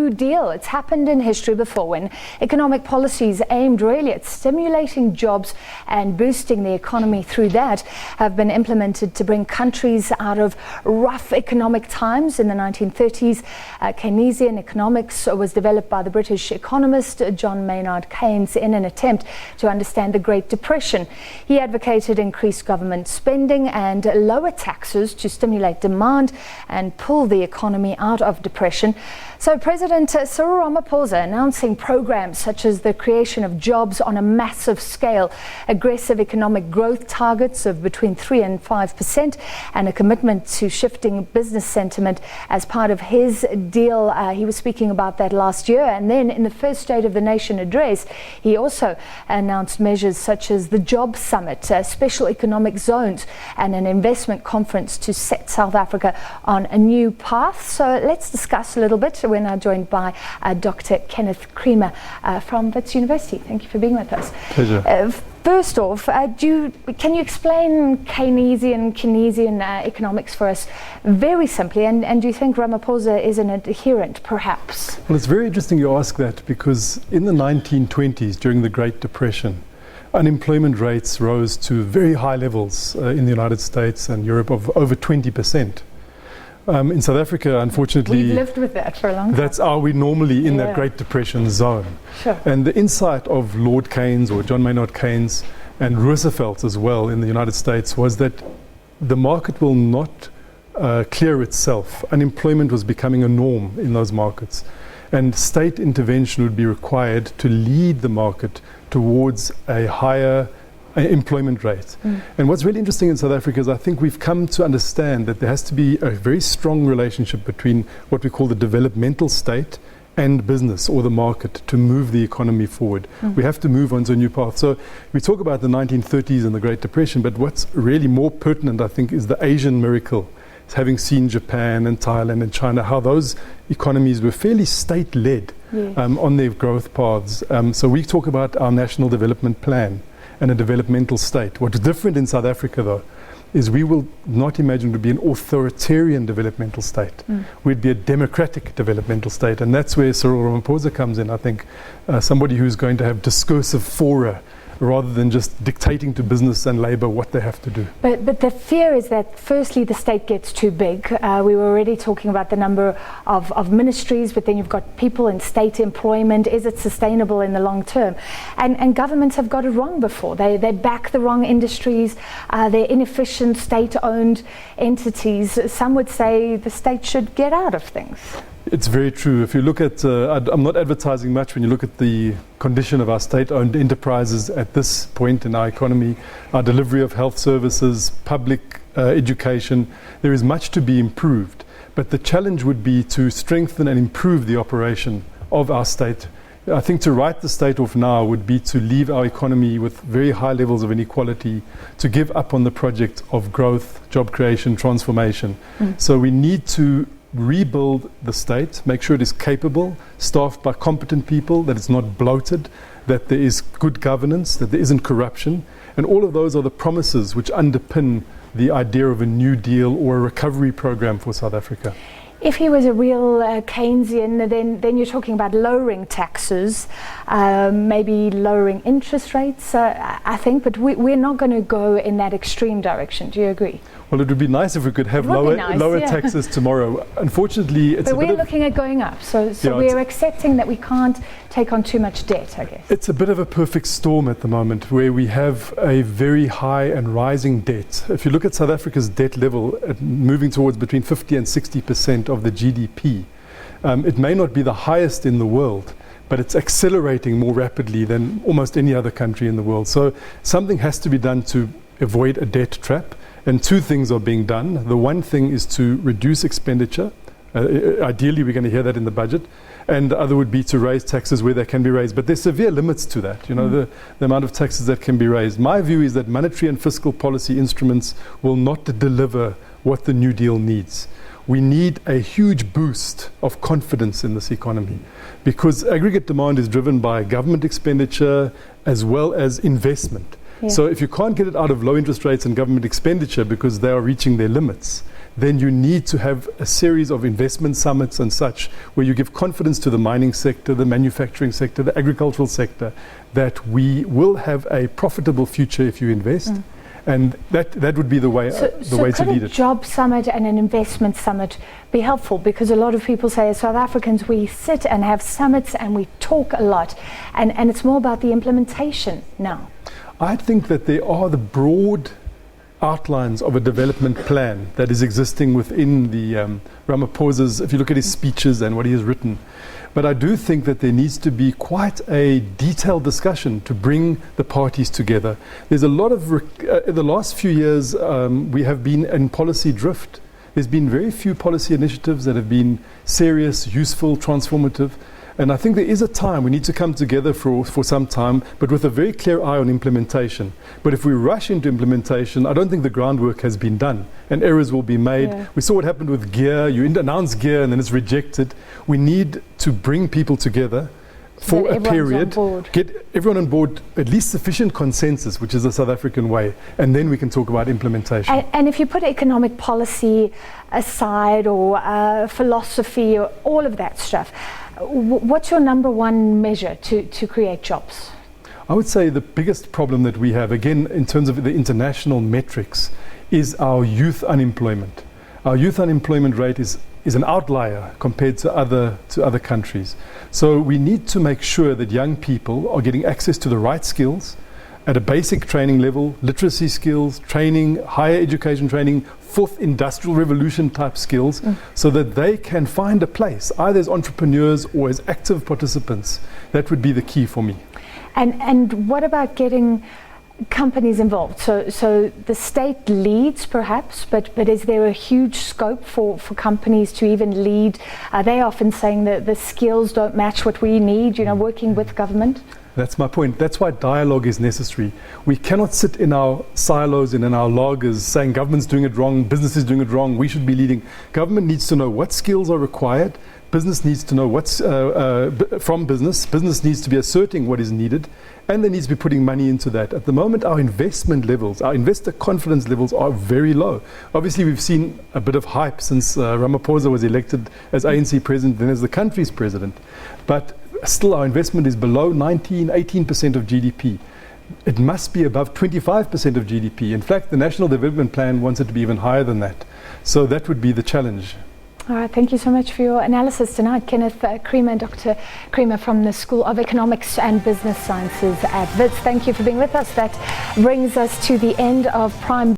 New Deal. It's happened in history before when economic policies aimed really at stimulating jobs and boosting the economy through that have been implemented to bring countries out of rough economic times. In the 1930s, Keynesian economics was developed by the British economist John Maynard Keynes in an attempt to understand the Great Depression. He advocated increased government spending and lower taxes to stimulate demand and pull the economy out of depression. So President Cyril Ramaphosa announcing programs such as the creation of jobs on a massive scale, aggressive economic growth targets of between 3 and 5%, and a commitment to shifting business sentiment as part of his deal. He was speaking about that last year. And then in the first State of the Nation address, he also announced measures such as the Job Summit, special economic zones, and an investment conference to set South Africa on a new path. So let's discuss a little bit. We're now joined by Dr. Kenneth Creamer from Wits University. Thank you for being with us. Pleasure. First off, can you explain Keynesian economics for us very simply? And do you think Ramaphosa is an adherent, perhaps? Well, it's very interesting you ask that, because in the 1920s, during the Great Depression, unemployment rates rose to very high levels in the United States and Europe of over 20%. In South Africa, unfortunately, we've lived with that for a long time. That's are we normally in that Great Depression zone. Sure. And the insight of Lord Keynes, or John Maynard Keynes, and Roosevelt as well in the United States, was that the market will not clear itself. Unemployment was becoming a norm in those markets, and state intervention would be required to lead the market towards a higher employment rate. And what's really interesting in South Africa is I think we've come to understand that there has to be a very strong relationship between what we call the developmental state and business, or the market, to move the economy forward. We have to move onto a new path. So we talk about the 1930s and the Great Depression, but what's really more pertinent, I think, is the Asian miracle. Having seen Japan and Thailand and China, how those economies were fairly state-led on their growth paths. So we talk about our National Development Plan and a developmental state. What's different in South Africa, though, is we will not imagine to be an authoritarian developmental state. We'd be a democratic developmental state, and that's where Cyril Ramaphosa comes in, I think, somebody who's going to have discursive fora rather than just dictating to business and labour what they have to do. But the fear is that firstly the state gets too big. We were already talking about the number of ministries, but then you've got people in state employment. Is it sustainable in the long term? And governments have got it wrong before. They back the wrong industries. They're inefficient state-owned entities. Some would say the state should get out of things. It's very true. If you look at, I'm not advertising much, when you look at the condition of our state-owned enterprises at this point in our economy, our delivery of health services, public education, there is much to be improved. But the challenge would be to strengthen and improve the operation of our state. I think to write the state off now would be to leave our economy with very high levels of inequality, to give up on the project of growth, job creation, transformation. So we need to rebuild the state, make sure it is capable, staffed by competent people, that it's not bloated, that there is good governance, that there isn't corruption. And all of those are the promises which underpin the idea of a New Deal or a recovery program for South Africa. If he was a real Keynesian, then you're talking about lowering taxes, maybe lowering interest rates, I think, but we're not going to go in that extreme direction. Do you agree? Well, it would be nice if we could have lower taxes tomorrow. Unfortunately, it's but we're looking at going up, so we're accepting that we can't take on too much debt, I guess. It's a bit of a perfect storm at the moment, where we have a very high and rising debt. If you look at South Africa's debt level, moving towards between 50 and 60% of the GDP, it may not be the highest in the world, but it's accelerating more rapidly than almost any other country in the world. So something has to be done to avoid a debt trap. And two things are being done. The one thing is to reduce expenditure. Ideally, we're going to hear that in the budget. And the other would be to raise taxes where they can be raised. But there's severe limits to that, the amount of taxes that can be raised. My view is that monetary and fiscal policy instruments will not deliver what the New Deal needs. We need a huge boost of confidence in this economy, because aggregate demand is driven by government expenditure as well as investment. So if you can't get it out of low interest rates and government expenditure because they are reaching their limits, then you need to have a series of investment summits and such, where you give confidence to the mining sector, the manufacturing sector, the agricultural sector, that we will have a profitable future if you invest. And that would be the way to lead could a it. job summit and an investment summit be helpful? Because a lot of people say, as South Africans, we sit and have summits and we talk a lot, and it's more about the implementation now. I think that there are the broad outlines of a development plan that is existing within the Ramaphosa's, if you look at his speeches and what he has written. But I do think that there needs to be quite a detailed discussion to bring the parties together. There's a lot of, the last few years, we have been in policy drift. There's been very few policy initiatives that have been serious, useful, transformative. And I think there is a time we need to come together for some time, but with a very clear eye on implementation. But if we rush into implementation, I don't think the groundwork has been done, and errors will be made. Yeah. We saw what happened with gear. You announce gear and then it's rejected. We need to bring people together for a period, get everyone on board, at least sufficient consensus, which is the South African way, and then we can talk about implementation. And if you put economic policy aside, or philosophy, or all of that stuff, what's your number one measure to create jobs? I would say the biggest problem that we have, again, in terms of the international metrics, is our youth unemployment. Our youth unemployment rate is an outlier compared to other countries. So we need to make sure that young people are getting access to the right skills at a basic training level, literacy skills, training, higher education training, fourth industrial revolution type skills, so that they can find a place, either as entrepreneurs or as active participants. That would be the key for me. And what about getting companies involved? So the state leads perhaps, but is there a huge scope for companies to even lead? They often saying that the skills don't match what we need, working with government. That's my point. That's why dialogue is necessary. We cannot sit in our silos and in our loggers saying government's doing it wrong, business is doing it wrong, we should be leading. Government needs to know what skills are required. Business needs to know what's from business. Business needs to be asserting what is needed, and they need to be putting money into that. At the moment, our investment levels, our investor confidence levels are very low. Obviously, we've seen a bit of hype since Ramaphosa was elected as ANC president, then as the country's president. But still, our investment is below 18% of GDP. It must be above 25% of GDP. In fact, the National Development Plan wants it to be even higher than that. So that would be the challenge. All right, thank you so much for your analysis tonight. Kenneth Creamer, Dr. Creamer from the School of Economics and Business Sciences at Wits. Thank you for being with us. That brings us to the end of Prime